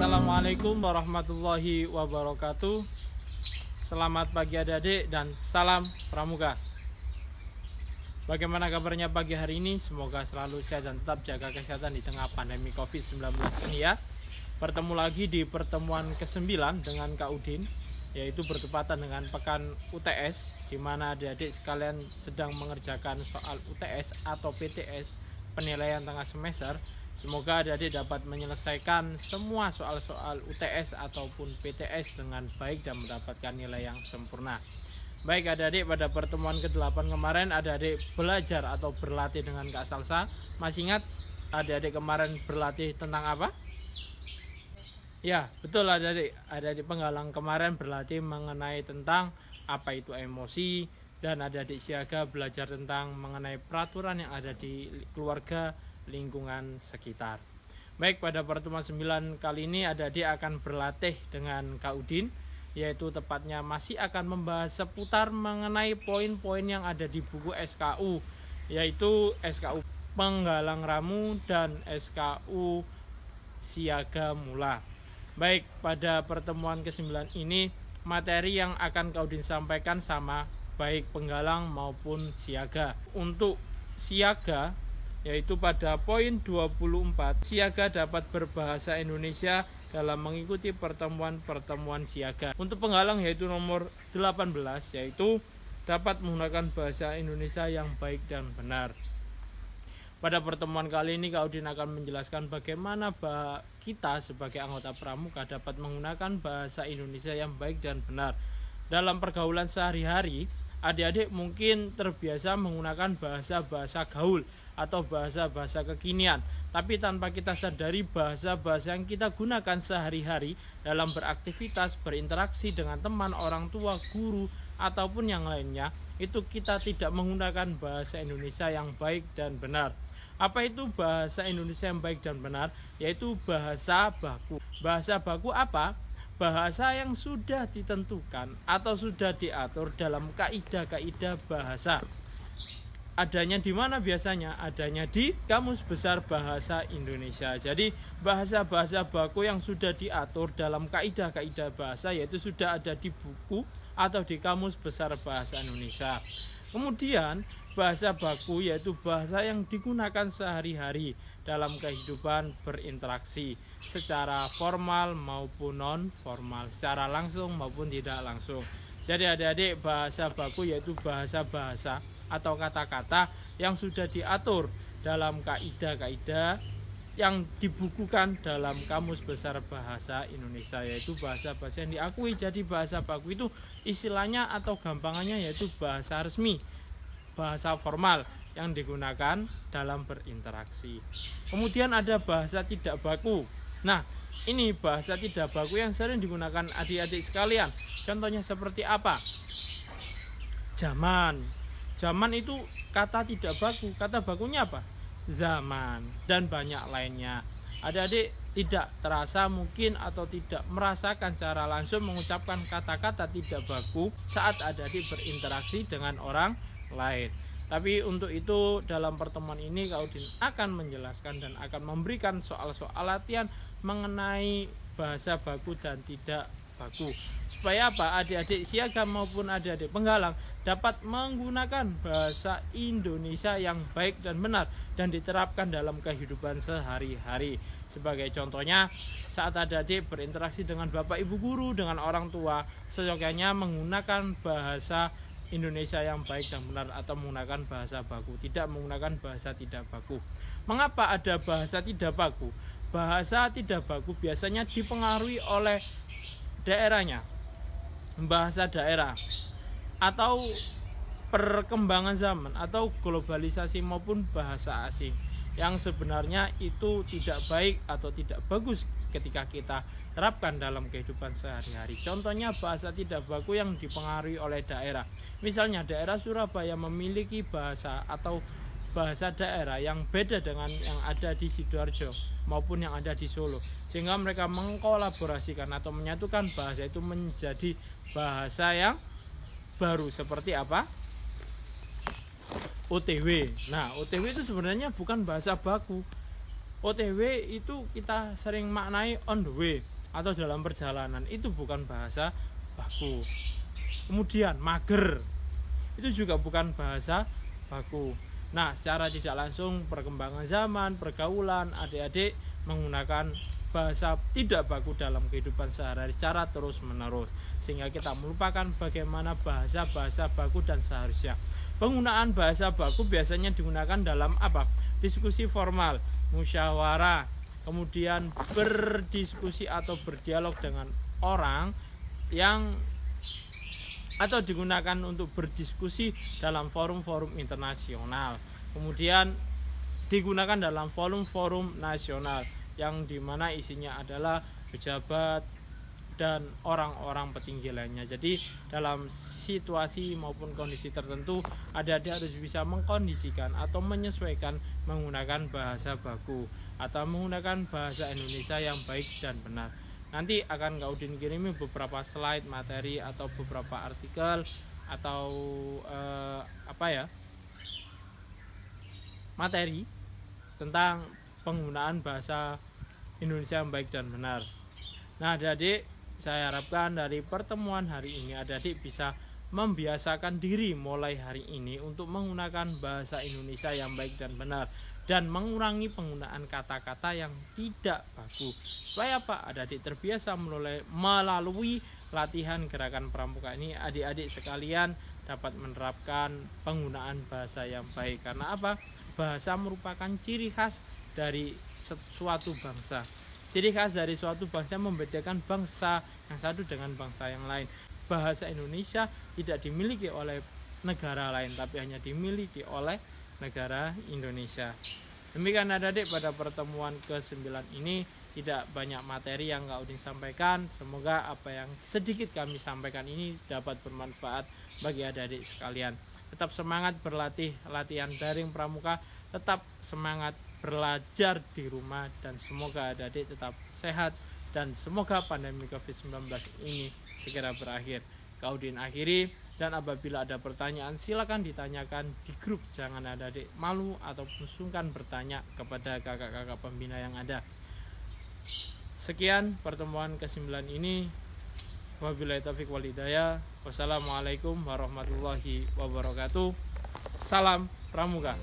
Assalamualaikum warahmatullahi wabarakatuh. Selamat pagi adik-adik dan salam pramuka. Bagaimana kabarnya pagi hari ini? Semoga selalu sehat dan tetap jaga kesehatan di tengah pandemi COVID-19 ini ya. Bertemu lagi di pertemuan ke-9 dengan Kak Udin, yaitu bertepatan dengan pekan UTS, di mana adik-adik sekalian sedang mengerjakan soal UTS atau PTS, penilaian tengah semester. Semoga adik-adik dapat menyelesaikan semua soal-soal UTS ataupun PTS dengan baik dan mendapatkan nilai yang sempurna. Baik adik-adik, pada pertemuan ke-8 kemarin adik-adik belajar atau berlatih dengan Kak Salsa. Masih ingat adik-adik kemarin berlatih tentang apa? Ya, betul adik-adik. Adik-adik penggalang kemarin berlatih mengenai tentang apa itu emosi, dan adik-adik siaga belajar tentang mengenai peraturan yang ada di keluarga, lingkungan sekitar. Baik, pada pertemuan 9 kali ini adik-adik akan berlatih dengan Kak Udin, yaitu tepatnya masih akan membahas seputar mengenai poin-poin yang ada di buku SKU, yaitu SKU Penggalang Ramu dan SKU Siaga Mula. Baik, pada pertemuan ke-9 ini materi yang akan Kak Udin sampaikan sama baik penggalang maupun siaga. Untuk siaga, yaitu pada poin 24, siaga dapat berbahasa Indonesia dalam mengikuti pertemuan-pertemuan siaga. Untuk penggalang yaitu nomor 18, yaitu dapat menggunakan bahasa Indonesia yang baik dan benar. Pada pertemuan kali ini Kak Udin akan menjelaskan bagaimana kita sebagai anggota pramuka dapat menggunakan bahasa Indonesia yang baik dan benar. Dalam pergaulan sehari-hari, adik-adik mungkin terbiasa menggunakan bahasa-bahasa gaul atau bahasa-bahasa kekinian, tapi tanpa kita sadari bahasa-bahasa yang kita gunakan sehari-hari dalam beraktivitas, berinteraksi dengan teman, orang tua, guru, ataupun yang lainnya, itu kita tidak menggunakan bahasa Indonesia yang baik dan benar. Apa itu bahasa Indonesia yang baik dan benar? Yaitu bahasa baku. Bahasa baku apa? Bahasa yang sudah ditentukan atau sudah diatur dalam kaidah-kaidah bahasa. Adanya di mana biasanya? Adanya di Kamus Besar Bahasa Indonesia. Jadi bahasa-bahasa baku yang sudah diatur dalam kaidah-kaidah bahasa, yaitu sudah ada di buku atau di Kamus Besar Bahasa Indonesia. Kemudian bahasa baku yaitu bahasa yang digunakan sehari-hari dalam kehidupan berinteraksi secara formal maupun non formal, secara langsung maupun tidak langsung. Jadi adik-adik, bahasa baku yaitu bahasa-bahasa atau kata-kata yang sudah diatur dalam kaidah-kaidah yang dibukukan dalam Kamus Besar Bahasa Indonesia, yaitu bahasa-bahasa yang diakui. Jadi bahasa baku itu istilahnya atau gampangannya yaitu bahasa resmi, bahasa formal yang digunakan dalam berinteraksi. Kemudian ada bahasa tidak baku. Nah, ini bahasa tidak baku yang sering digunakan adik-adik sekalian. Contohnya seperti apa? Zaman. Zaman itu kata tidak baku. Kata bakunya apa? Zaman. Dan banyak lainnya. Adik-adik tidak terasa mungkin atau tidak merasakan secara langsung mengucapkan kata-kata tidak baku saat adik-adik berinteraksi dengan orang lain. Tapi untuk itu dalam pertemuan ini Kak Udin akan menjelaskan dan akan memberikan soal-soal latihan mengenai bahasa baku dan tidak baku, supaya apa? Adik-adik siaga maupun adik-adik penggalang dapat menggunakan bahasa Indonesia yang baik dan benar dan diterapkan dalam kehidupan sehari-hari. Sebagai contohnya, saat adik-adik berinteraksi dengan bapak ibu guru, dengan orang tua, seyogyanya menggunakan bahasa Indonesia yang baik dan benar atau menggunakan bahasa baku, tidak menggunakan bahasa tidak baku. Mengapa ada bahasa tidak baku? Bahasa tidak baku biasanya dipengaruhi oleh daerahnya, bahasa daerah, atau perkembangan zaman, atau globalisasi maupun bahasa asing yang sebenarnya itu tidak baik atau tidak bagus ketika kita terapkan dalam kehidupan sehari-hari. Contohnya bahasa tidak baku yang dipengaruhi oleh daerah. Misalnya daerah Surabaya memiliki bahasa atau bahasa daerah yang beda dengan yang ada di Sidoarjo maupun yang ada di Solo, sehingga mereka mengkolaborasikan atau menyatukan bahasa itu menjadi bahasa yang baru. Seperti apa? OTW. Nah, OTW itu sebenarnya bukan bahasa baku, OTW itu kita sering maknai on the way atau dalam perjalanan, itu bukan bahasa baku. Kemudian mager itu juga bukan bahasa baku. Nah, secara tidak langsung perkembangan zaman, pergaulan, adik-adik menggunakan bahasa tidak baku dalam kehidupan sehari-hari secara terus-menerus, sehingga kita melupakan bagaimana bahasa-bahasa baku dan seharusnya. Penggunaan bahasa baku biasanya digunakan dalam apa? Diskusi formal, musyawarah, kemudian berdiskusi atau berdialog dengan orang yang atau digunakan untuk berdiskusi dalam forum-forum internasional, kemudian digunakan dalam forum-forum nasional yang dimana isinya adalah pejabat dan orang-orang petinggi lainnya. Jadi dalam situasi maupun kondisi tertentu, adik-adik harus bisa mengkondisikan atau menyesuaikan menggunakan bahasa baku atau menggunakan bahasa Indonesia yang baik dan benar. Nanti akan Kak Udin kirimi beberapa slide materi atau beberapa artikel atau materi tentang penggunaan bahasa Indonesia yang baik dan benar. Nah, adik-adik, saya harapkan dari pertemuan hari ini adik-adik bisa membiasakan diri mulai hari ini untuk menggunakan bahasa Indonesia yang baik dan benar, dan mengurangi penggunaan kata-kata yang tidak baku. Supaya apa? Adik-adik terbiasa melalui latihan gerakan pramuka ini, adik-adik sekalian dapat menerapkan penggunaan bahasa yang baik. Karena apa? Bahasa merupakan ciri khas dari suatu bangsa. Ciri khas dari suatu bangsa membedakan bangsa yang satu dengan bangsa yang lain. Bahasa Indonesia tidak dimiliki oleh negara lain, tapi hanya dimiliki oleh negara Indonesia. Demikian adik-adik, pada pertemuan ke-9 ini tidak banyak materi yang Kak Udin sampaikan. Semoga apa yang sedikit kami sampaikan ini dapat bermanfaat bagi adik-adik sekalian. Tetap semangat berlatih latihan daring pramuka, tetap semangat belajar di rumah, dan semoga adik-adik tetap sehat dan semoga pandemi COVID-19 ini segera berakhir. Kak Udin akhiri, dan apabila ada pertanyaan silakan ditanyakan di grup. Jangan adik-adik malu ataupun sungkan bertanya kepada kakak-kakak pembina yang ada. Sekian pertemuan ke-9 ini. Wabillahi taufiq wal hidayah. Wassalamualaikum warahmatullahi wabarakatuh. Salam Pramuka.